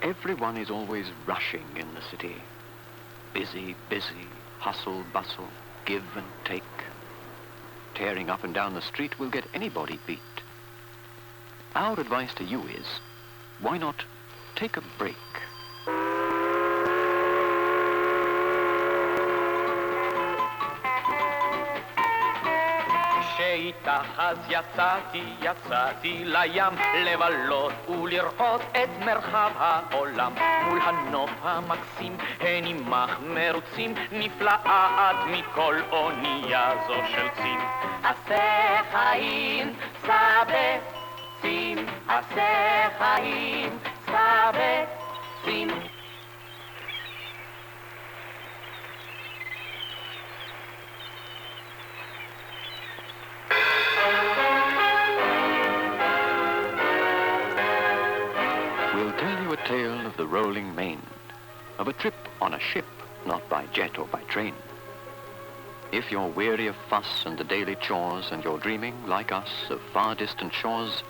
Everyone is always rushing in the city. Busy, busy, hustle, bustle, give and take. Tearing up and down the street will get anybody beat. Our advice to you is, why not take a break? שאיתך אז יצאתי לים לבלות ולראות את מרחב העולם מול הנוף המקסים הן עמך מרוצים נפלאה עד מכל אונייה זו של צים עשה חיים סבא צים עשה חיים סבא צים Tale of the rolling main, of a trip on a ship, not by jet or by train. If you're weary of fuss and the daily chores and you're dreaming, like us, of far distant shores,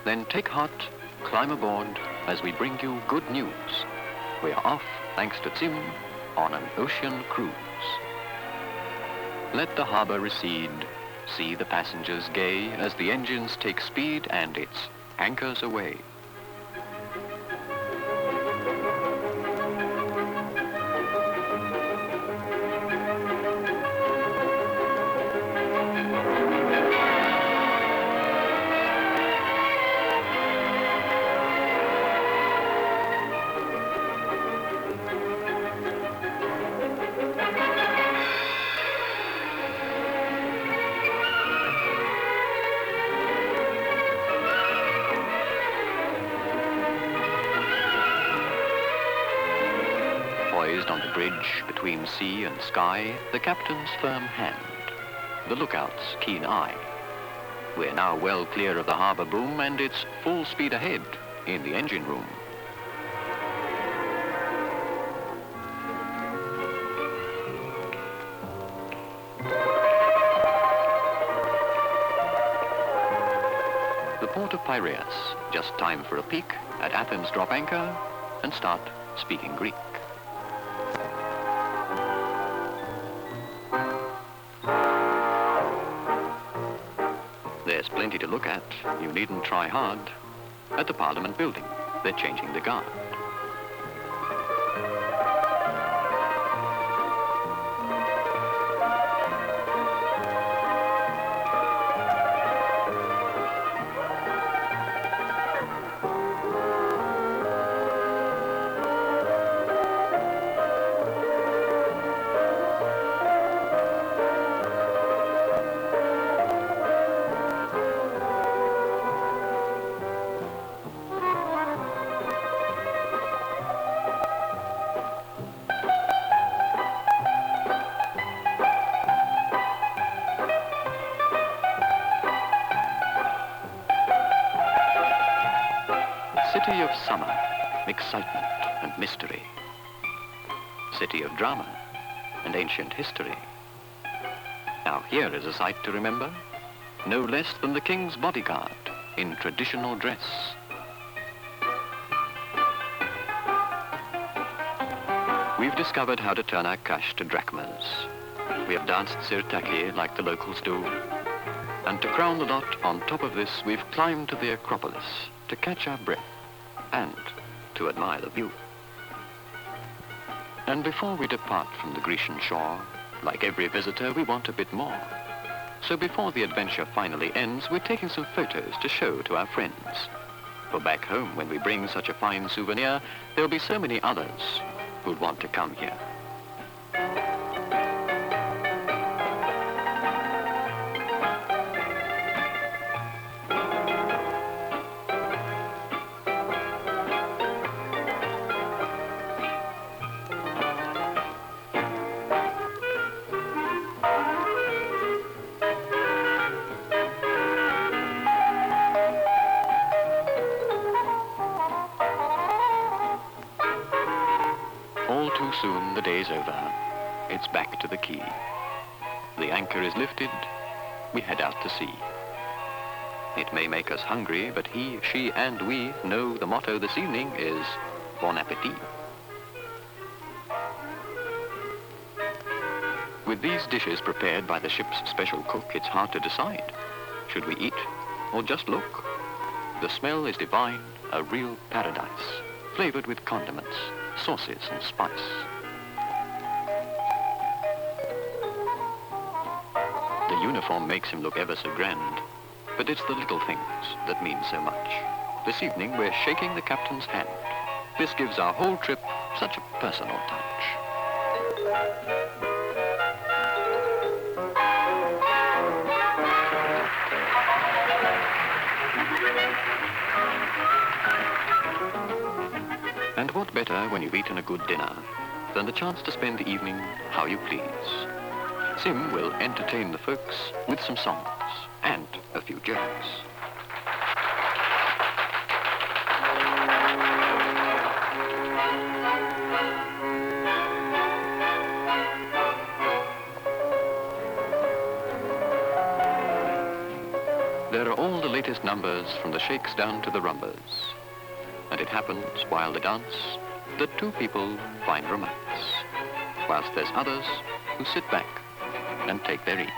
then take heart, climb aboard as we bring you good news. We are off, thanks to Zim, on an ocean cruise. Let the harbor recede, see the passengers gay as the engines take speed and it's anchors away. Poised on the bridge between sea and sky, the captain's firm hand, the lookout's keen eye. We're now well clear of the harbor boom and it's full speed ahead in the engine room. The port of Piraeus, just time for a peek, at Athens drop anchor and start speaking Greek. There's plenty to look at. You needn't try hard. At the Parliament building, they're changing the guard. City of summer, excitement and mystery. City of drama and ancient history. Now here is a sight to remember. No less than the King's bodyguard in traditional dress. We've discovered how to turn our cash to drachmas. We have danced sirtaki like the locals do. And to crown the lot, on top of this, we've climbed to the Acropolis to catch our breath and to admire the view. And before we depart from the Grecian shore, like every visitor, we want a bit more. So before the adventure finally ends, we're taking some photos to show to our friends. For back home, when we bring such a fine souvenir, there'll be so many others who'd want to come here. All too soon, the day's over. It's back to the quay. The anchor is lifted. We head out to sea. It may make us hungry, but he, she, and we know the motto this evening is Bon appetit. With these dishes prepared by the ship's special cook, it's hard to decide. Should we eat or just look? The smell is divine, a real paradise, flavored with condiments, sauces and spice. The uniform makes him look ever so grand, but it's the little things that mean so much. This evening we're shaking the captain's hand. This gives our whole trip such a personal touch. And what better when you've eaten a good dinner than the chance to spend the evening how you please. Zim will entertain the folks with some songs and a few jokes. There are all the latest numbers from the shakes down to the rumbers. And it happens while they dance that two people find romance, whilst there's others who sit back and take their ease.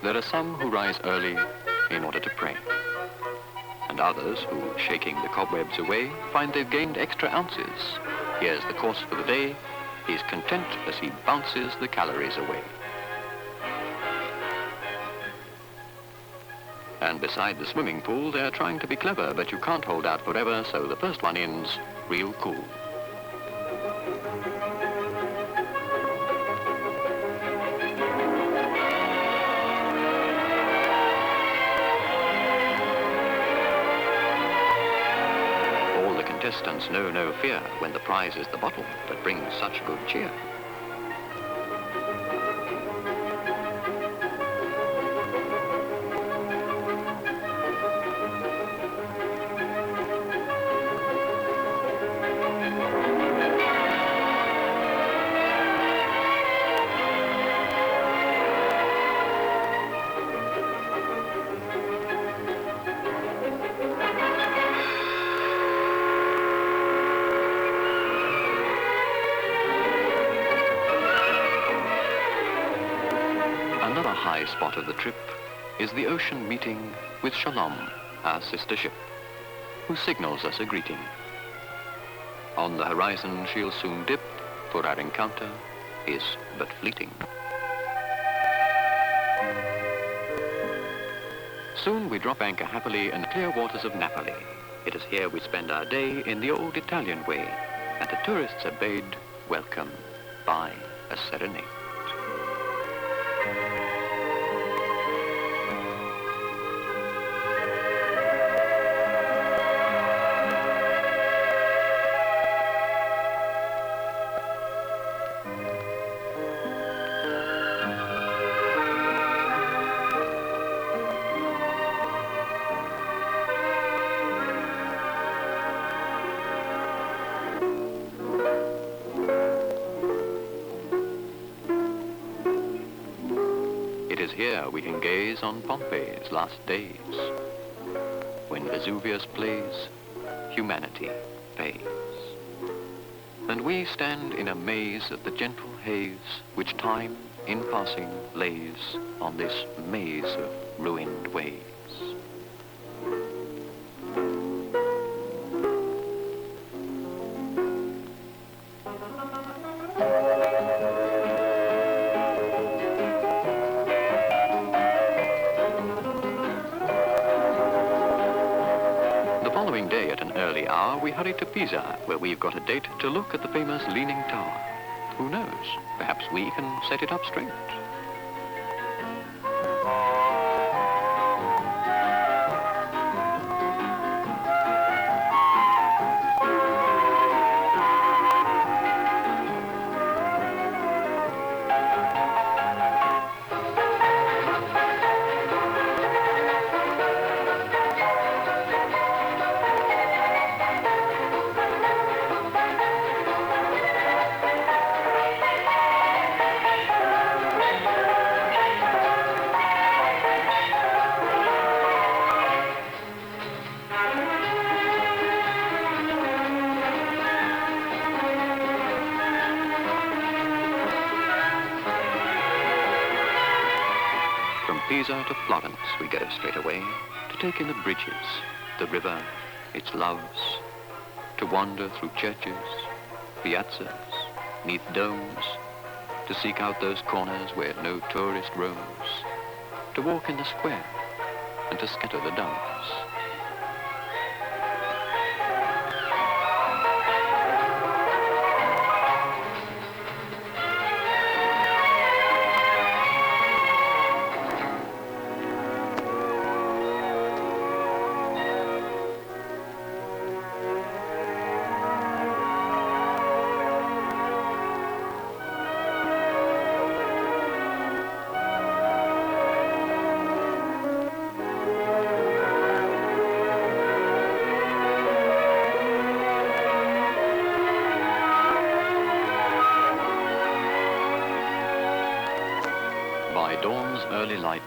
There are some who rise early in order to pray, and others who, shaking the cobwebs away, find they've gained extra ounces. Here's the course for the day. He's content as he bounces the calories away. And beside the swimming pool, they're trying to be clever, but you can't hold out forever, so the first one ends real cool. Contestants know no fear when the prize is the bottle that brings such good cheer. Another high spot of the trip is the ocean meeting with Shalom, our sister ship, who signals us a greeting. On the horizon she'll soon dip, for our encounter is but fleeting. Soon we drop anchor happily in the clear waters of Napoli. It is here we spend our day in the old Italian way, and the tourists are bade welcome by a serenade. It is here we can gaze on Pompey's last days. When Vesuvius plays, humanity pays. And we stand in a maze of the gentle haze which time, in passing, lays on this maze of ruined ways. The following day at an early hour, we hurry to Pisa, where we've got a date to look at the famous Leaning Tower. Who knows? Perhaps we can set it up straight. Pisa to Florence we go straight away, to take in the bridges, the river, its loves, to wander through churches, piazzas, neath domes, to seek out those corners where no tourist roams, to walk in the square and to scatter the doves. By dawn's early light,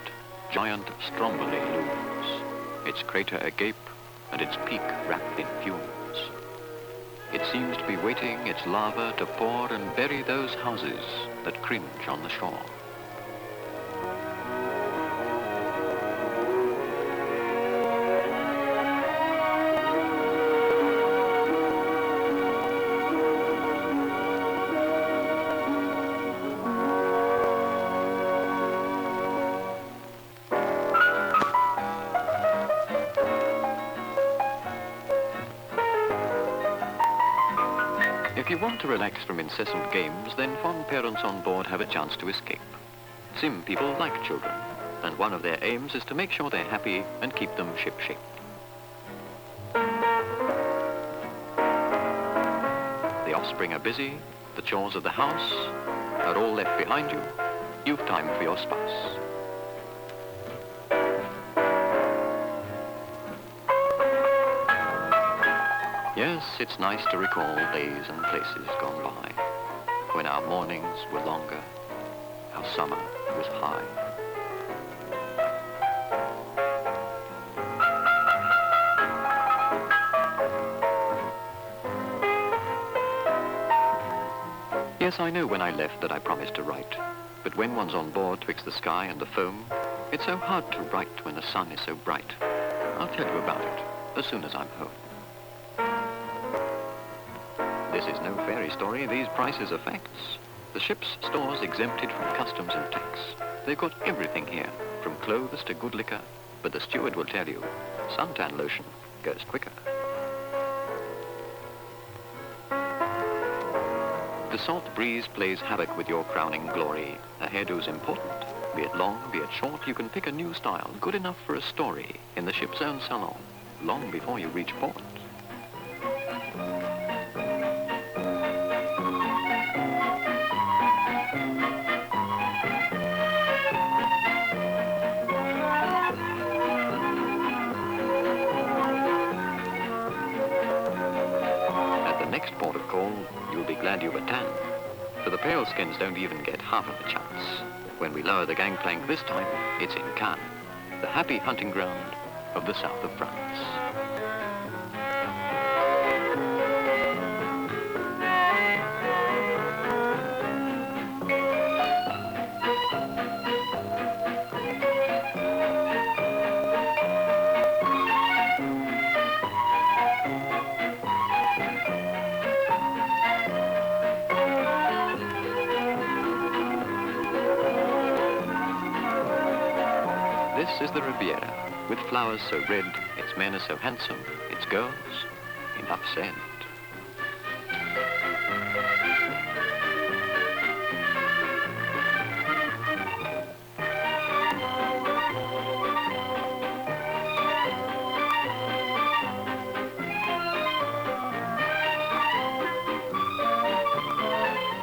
giant Stromboli looms, its crater agape and its peak wrapped in fumes. It seems to be waiting its lava to pour and bury those houses that cringe on the shore. If you want to relax from incessant games, then fond parents on board have a chance to escape. Zim people like children, and one of their aims is to make sure they're happy and keep them ship-shape. The offspring are busy, the chores of the house are all left behind you. You've time for your spouse. Yes, it's nice to recall days and places gone by, when our mornings were longer, our summer was high. Yes, I know when I left that I promised to write, but when one's on board twixt the sky and the foam, it's so hard to write when the sun is so bright. I'll tell you about it as soon as I'm home. This is no fairy story, these prices are facts. The ship's stores exempted from customs and tax. They've got everything here, from clothes to good liquor, but the steward will tell you, suntan lotion goes quicker. The salt breeze plays havoc with your crowning glory. A hairdo's important. Be it long, be it short, you can pick a new style, good enough for a story, in the ship's own salon, long before you reach port. Next port of call, you'll be glad you were tanned, for the pale skins don't even get half of a chance. When we lower the gangplank this time, it's in Cannes, the happy hunting ground of the south of France. This is the Riviera, with flowers so red, its men are so handsome, its girls, enough said.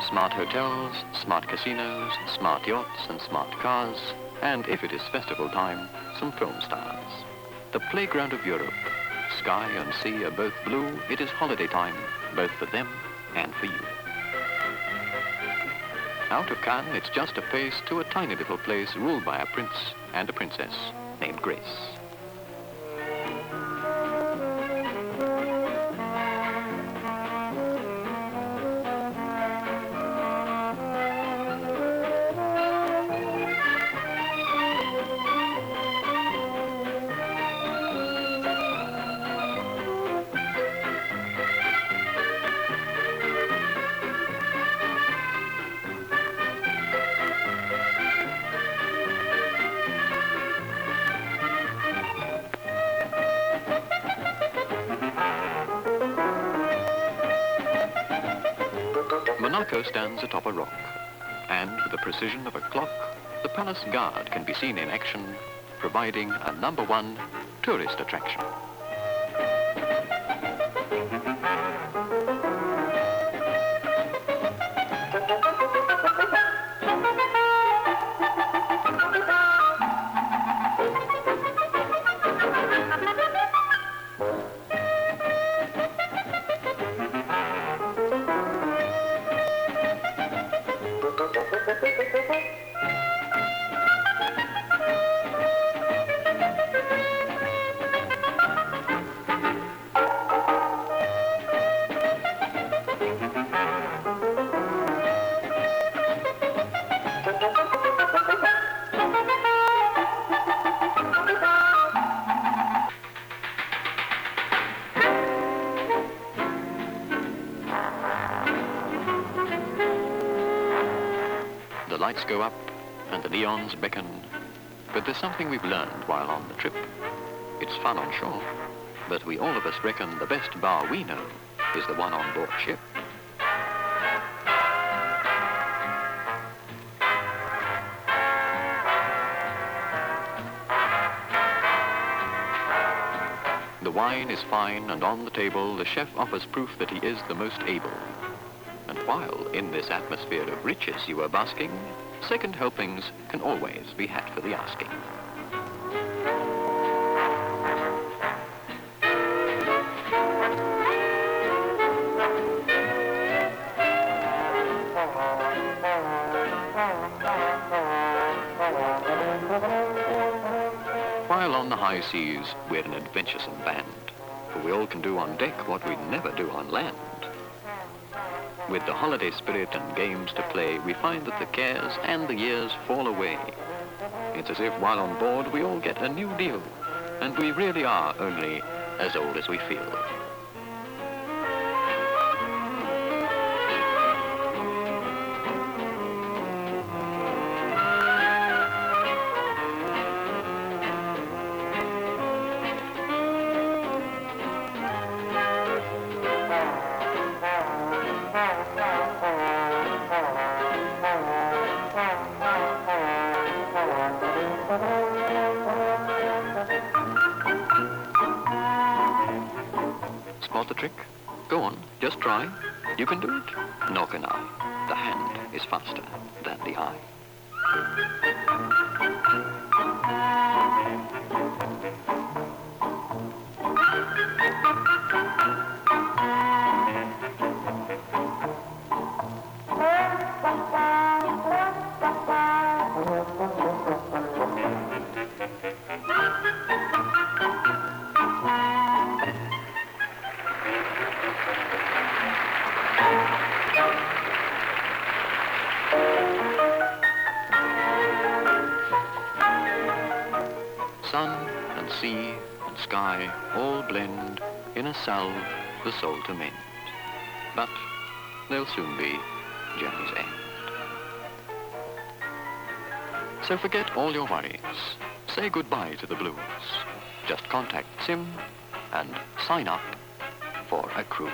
Smart hotels, smart casinos, smart yachts and smart cars, and if it is festival time, some film stars. The playground of Europe. Sky and sea are both blue. It is holiday time, both for them and for you. Out of Cannes, it's just a pace to a tiny little place ruled by a prince and a princess named Grace. Monaco stands atop a rock, and with the precision of a clock, the palace guard can be seen in action, providing a #1 tourist attraction. The lights go up and the neons beckon, but there's something we've learned while on the trip. It's fun on shore, but we all of us reckon the best bar we know is the one on board ship. The wine is fine, and on the table the chef offers proof that he is the most able. And while in this atmosphere of riches you are basking, second helpings can always be had for the asking. While on the high seas, we're an adventuresome band, for we all can do on deck what we'd never do on land. With the holiday spirit and games to play, we find that the cares and the years fall away. It's as if while on board we all get a new deal, and we really are only as old as we feel. Spot the trick? Go on, just try. You can do it. Nor can I. The hand is faster than the eye. Sun and sea and sky all blend in a salve the soul to mend. But they'll soon be journey's end. So forget all your worries. Say goodbye to the blues. Just contact Zim and sign up for a cruise.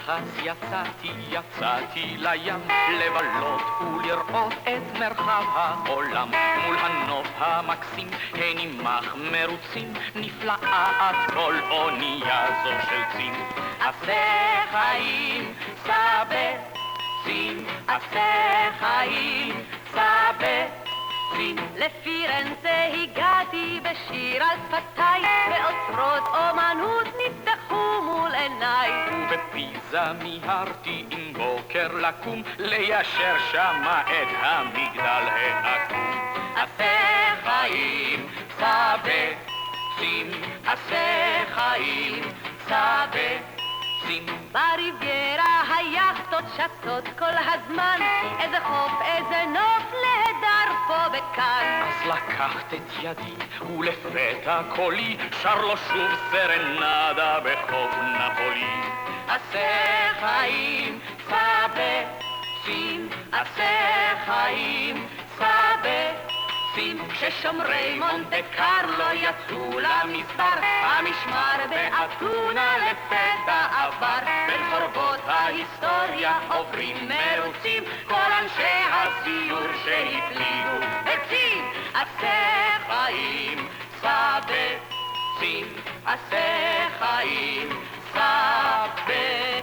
אז יצאתי לים לבלות ולראות את מרחב העולם מול הנוף המקסים הנימח מרוצים נפלאה את כל אונייה זו של זים עשה חיים סבא זים עשה חיים סבא זים לפירנצה הגעתי בשיר על שפתיי באוצרות אומנות נפתחו פתחו מול עיניי. ובפיזה מיהרתי עם בוקר לקום, ליישר שמה את המגדל העקום. עשה חיים, סבא, זים, עשה חיים, סבא, זים. בריביירה היאכטות שטות כל הזמן, איזה חוף, איזה נוף נהדר פה וכאן. אז לקחת את ידי ולפתע קולי שר לו שוב סרנדה בחוף נפולי. עשה חיים, סבא, זים, עשה חיים, סבא, זים. כששומרי מונטה קרלו יצאו למספר, המשמר באתונה לפתע עבר. בין חורבות ההיסטוריה עוברים מרוצים כל אנשי הסיור שהפליגו וצים. עשה חיים, סבא, זים, עשה חיים, סבא,